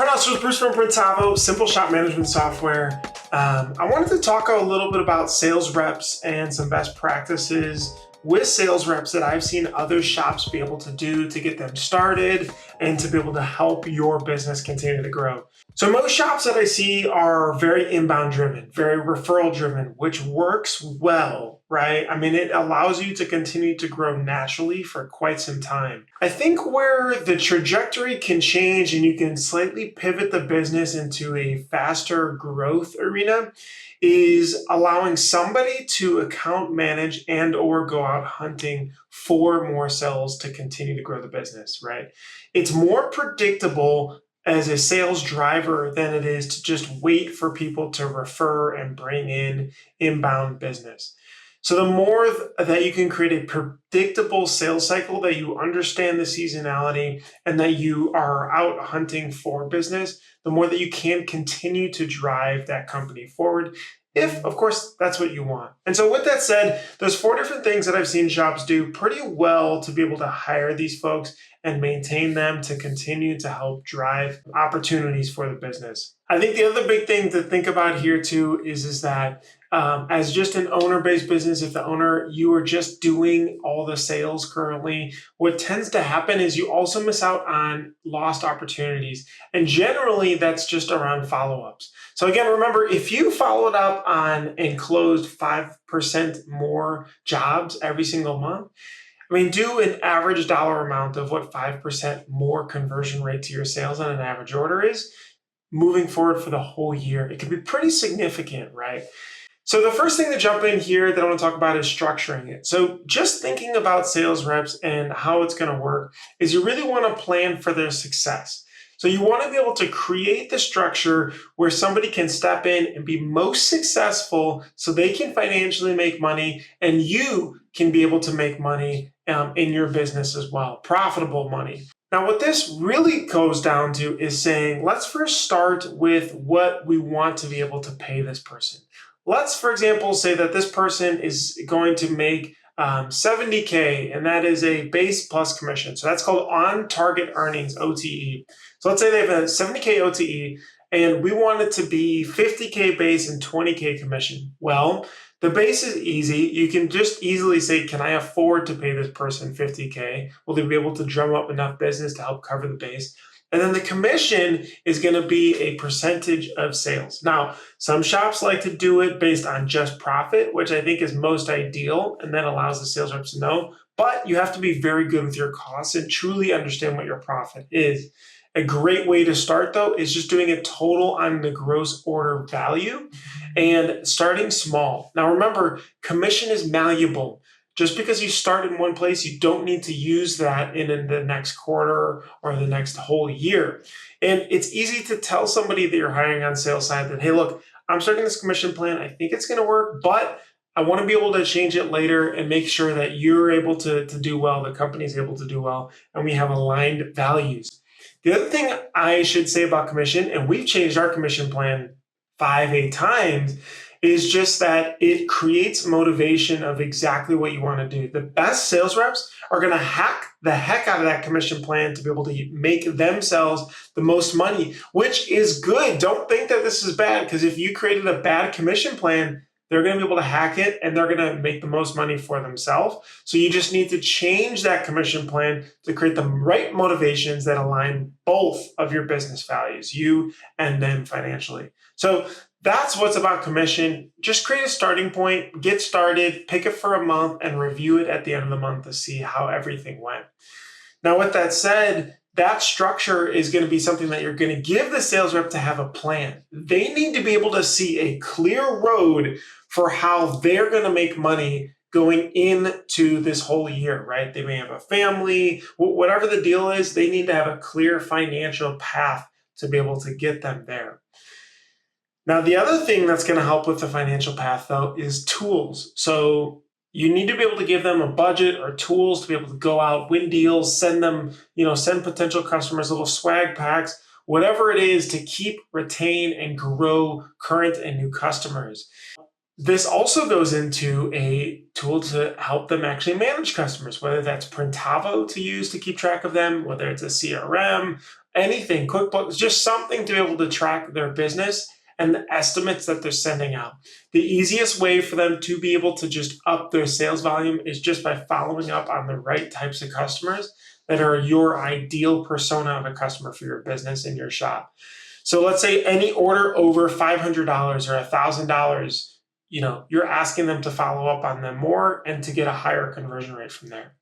Printhouse, Bruce from Printavo, simple shop management software. I wanted to talk a little bit about sales reps and some best practices with sales reps that I've seen other shops be able to do to get them started and to be able to help your business continue to grow. So most shops that I see are very inbound driven, very referral driven, which works well, right? I mean, it allows you to continue to grow naturally for quite some time. I think where the trajectory can change and you can slightly pivot the business into a faster growth arena is allowing somebody to account manage and or go out hunting for more sales to continue to grow the business, right? It's more predictable as a sales driver than it is to just wait for people to refer and bring in inbound business. So the more that you can create a predictable sales cycle, that you understand the seasonality and that you are out hunting for business, the more that you can continue to drive that company forward, if, of course, that's what you want. And so with that said, there's 4 different things that I've seen shops do pretty well to be able to hire these folks and maintain them to continue to help drive opportunities for the business. I think the other big thing to think about here too is that as just an owner-based business, if the owner, you are just doing all the sales currently, what tends to happen is you also miss out on lost opportunities. And generally, that's just around follow-ups. So again, remember, if you followed up on and closed 5% more jobs every single month, I mean, do an average dollar amount of what 5% more conversion rate to your sales on an average order is moving forward for the whole year. It can be pretty significant, right? So the first thing to jump in here that I want to talk about is structuring it. So just thinking about sales reps and how it's going to work is you really want to plan for their success. So you want to be able to create the structure where somebody can step in and be most successful so they can financially make money and you can be able to make money in your business as well, profitable money. Now, what this really goes down to is saying, let's first start with what we want to be able to pay this person. Let's, for example, say that this person is going to make $70K, and that is a base plus commission. So that's called on-target earnings, OTE. So let's say they have a $70K OTE, and we want it to be $50K base and $20K commission. Well, the base is easy. You can just easily say, can I afford to pay this person $50K? Will they be able to drum up enough business to help cover the base? And then the commission is going to be a percentage of sales. Now, some shops like to do it based on just profit, which I think is most ideal, and that allows the sales reps to know. But you have to be very good with your costs and truly understand what your profit is. A great way to start, though, is just doing a total on the gross order value and starting small. Now, remember, commission is malleable. Just because you start in one place, you don't need to use that in the next quarter or the next whole year. And it's easy to tell somebody that you're hiring on sales side that, hey, look, I'm starting this commission plan. I think it's going to work, but I want to be able to change it later and make sure that you're able to do well, the company's able to do well, and we have aligned values. The other thing I should say about commission, and we've changed our commission plan 5-8 times, is just that it creates motivation of exactly what you want to do. The best sales reps are going to hack the heck out of that commission plan to be able to make themselves the most money, which is good. Don't think that this is bad, because if you created a bad commission plan, they're going to be able to hack it and they're going to make the most money for themselves. So you just need to change that commission plan to create the right motivations that align both of your business values, you and them financially. So that's what's about commission. Just create a starting point, get started, pick it for a month, and review it at the end of the month to see how everything went. Now, with that said, that structure is going to be something that you're going to give the sales rep to have a plan. They need to be able to see a clear road for how they're going to make money going into this whole year, right? They may have a family, whatever the deal is, they need to have a clear financial path to be able to get them there. Now, the other thing that's going to help with the financial path, though, is tools. So you need to be able to give them a budget or tools to be able to go out, win deals, send them, send potential customers little swag packs, whatever it is to keep, retain, and grow current and new customers. This also goes into a tool to help them actually manage customers, whether that's Printavo to use to keep track of them, whether it's a CRM, anything, QuickBooks, just something to be able to track their business and the estimates that they're sending out. The easiest way for them to be able to just up their sales volume is just by following up on the right types of customers that are your ideal persona of a customer for your business and your shop. So let's say any order over $500 or $1,000, you're asking them to follow up on them more and to get a higher conversion rate from there.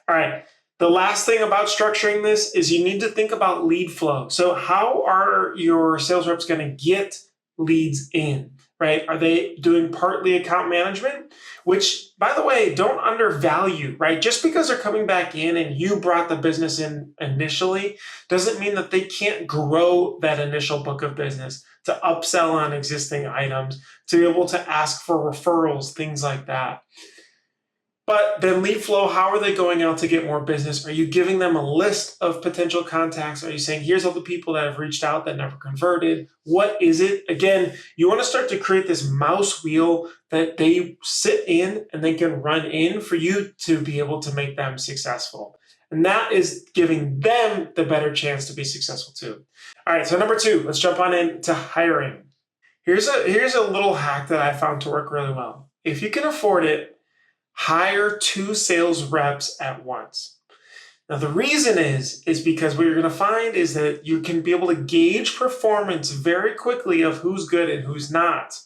All right. The last thing about structuring this is you need to think about lead flow. So how are your sales reps going to get leads in, right? Are they doing partly account management? Which, by the way, don't undervalue, right? Just because they're coming back in and you brought the business in initially doesn't mean that they can't grow that initial book of business, to upsell on existing items, to be able to ask for referrals, things like that. But then lead flow, how are they going out to get more business? Are you giving them a list of potential contacts? Are you saying, here's all the people that have reached out that never converted? What is it? Again, you want to start to create this mouse wheel that they sit in and they can run in for you to be able to make them successful. And that is giving them the better chance to be successful too. All right, so number 2, let's jump on into hiring. Here's a little hack that I found to work really well. If you can afford it, hire 2 sales reps at once. Now, the reason is because what you're going to find is that you can be able to gauge performance very quickly of who's good and who's not,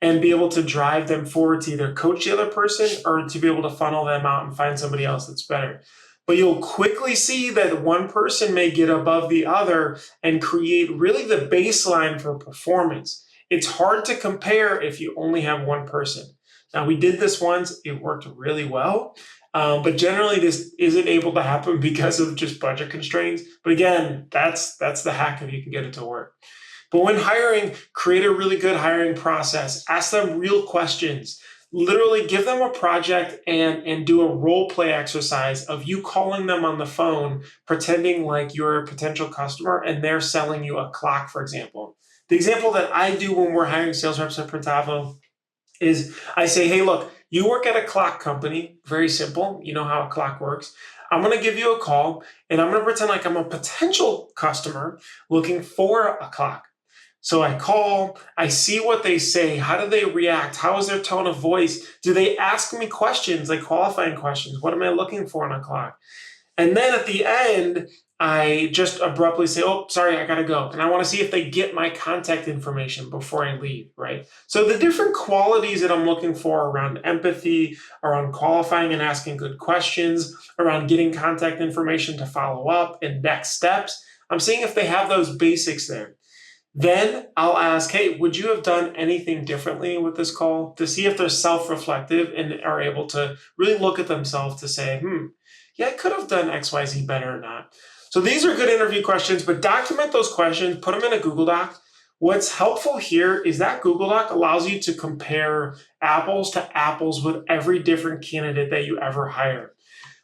and be able to drive them forward to either coach the other person or to be able to funnel them out and find somebody else that's better. But you'll quickly see that one person may get above the other and create really the baseline for performance. It's hard to compare if you only have one person. Now, we did this once, it worked really well, but generally this isn't able to happen because of just budget constraints. But again, that's the hack if you can get it to work. But when hiring, create a really good hiring process. Ask them real questions. Literally give them a project and do a role play exercise of you calling them on the phone, pretending like you're a potential customer and they're selling you a clock, for example. The example that I do when we're hiring sales reps at Printavo is I say, hey, look, you work at a clock company, very simple. You know how a clock works. I'm going to give you a call and I'm going to pretend like I'm a potential customer looking for a clock. So I call, I see what they say. How do they react? How is their tone of voice? Do they ask me questions, like qualifying questions? What am I looking for in a clock? And then at the end, I just abruptly say, oh, sorry, I gotta go. And I wanna see if they get my contact information before I leave, right? So the different qualities that I'm looking for around empathy, around qualifying and asking good questions, around getting contact information to follow up and next steps, I'm seeing if they have those basics there. Then I'll ask, hey, would you have done anything differently with this call, to see if they're self-reflective and are able to really look at themselves to say, yeah, I could have done XYZ better or not. So these are good interview questions, but document those questions, put them in a Google Doc. What's helpful here is that Google Doc allows you to compare apples to apples with every different candidate that you ever hire.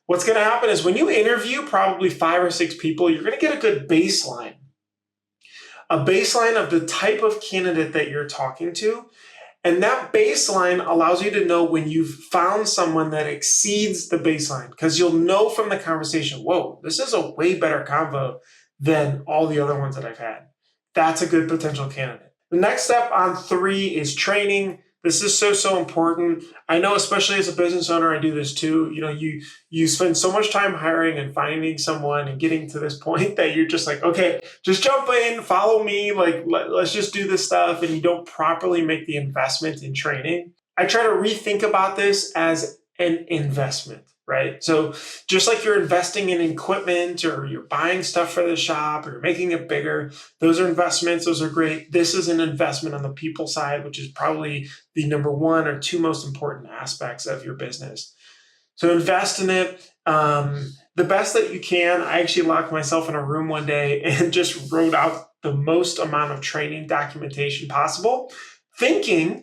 What's going to happen is when you interview probably 5 or 6 people, you're going to get a good baseline. A baseline of the type of candidate that you're talking to. And that baseline allows you to know when you've found someone that exceeds the baseline, because you'll know from the conversation, whoa, this is a way better convo than all the other ones that I've had. That's a good potential candidate. The next step on 3 is training. This is so important. I know, especially as a business owner, I do this too. You spend so much time hiring and finding someone and getting to this point that you're just like, okay, just jump in, follow me, like let's just do this stuff, and you don't properly make the investment in training. I try to rethink about this as an investment, right? So just like you're investing in equipment or you're buying stuff for the shop or you're making it bigger, those are investments, those are great. This is an investment on the people side, which is probably the number 1 or 2 most important aspects of your business. So invest in it the best that you can. I actually locked myself in a room one day and just wrote out the most amount of training documentation possible, thinking,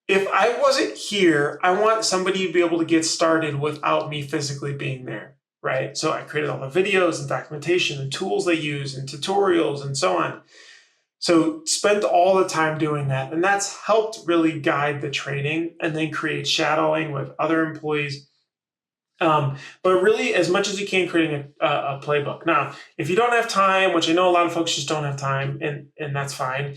if I wasn't here, I want somebody to be able to get started without me physically being there, right? So I created all the videos and documentation and tools they use and tutorials and so on. So spent all the time doing that. And that's helped really guide the training and then create shadowing with other employees But really, as much as you can, creating a playbook. Now, if you don't have time, which I know a lot of folks just don't have time, and that's fine,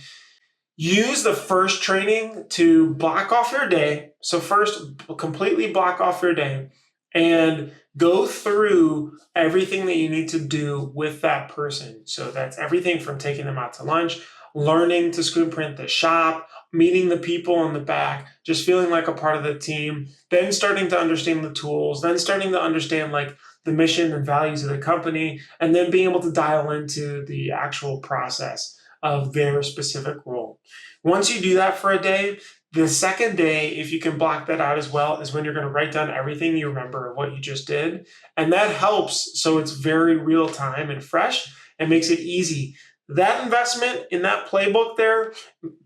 use the first training to block off your day. So first, completely block off your day and go through everything that you need to do with that person. So that's everything from taking them out to lunch, learning to screen print the shop, meeting the people in the back, just feeling like a part of the team, then starting to understand the tools, then starting to understand like the mission and values of the company, and then being able to dial into the actual process of their specific role. Once you do that for a day, the second day, if you can block that out as well, is when you're going to write down everything you remember of what you just did. And that helps so it's very real time and fresh and makes it easy. That investment in that playbook there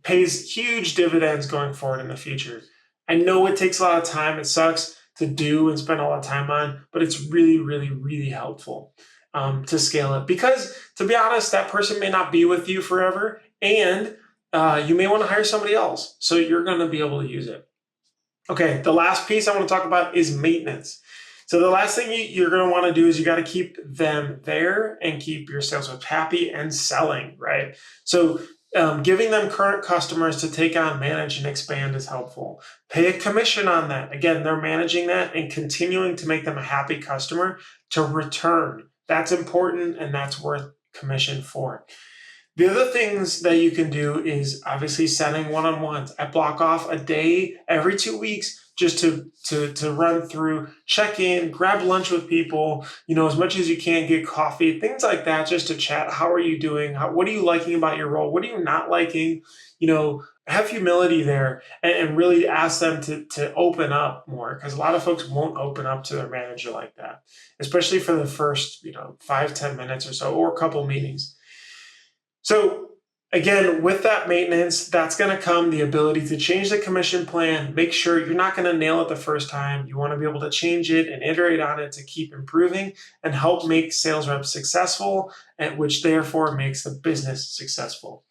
pays huge dividends going forward in the future. I know it takes a lot of time. It sucks to do and spend a lot of time on, but it's really, really, really helpful to scale it. Because to be honest, that person may not be with you forever, and you may want to hire somebody else. So you're going to be able to use it. Okay, the last piece I want to talk about is maintenance. So the last thing you're going to want to do is you got to keep them there and keep your sales reps happy and selling, right? So giving them current customers to take on, manage, and expand is helpful. Pay a commission on that. Again, they're managing that and continuing to make them a happy customer to return. That's important, and that's worth commission for. The other things that you can do is obviously setting one-on-ones. I block off a day every 2 weeks just to run through, check in, grab lunch with people, as much as you can, get coffee, things like that, just to chat. How are you doing? What are you liking about your role? What are you not liking? Have humility there and really ask them to open up more, because a lot of folks won't open up to their manager like that, especially for the first 5-10 minutes or so, or a couple meetings. So again, with that maintenance, that's going to come the ability to change the commission plan. Make sure you're not going to nail it the first time. You want to be able to change it and iterate on it to keep improving and help make sales reps successful, and which therefore makes the business successful.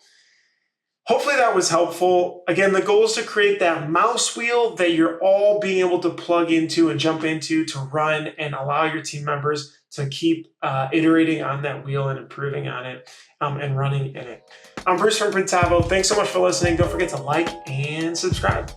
Hopefully that was helpful. Again, the goal is to create that mouse wheel that you're all being able to plug into and jump into to run, and allow your team members to keep iterating on that wheel and improving on it and running in it. I'm Bruce from Printavo. Thanks so much for listening. Don't forget to like and subscribe.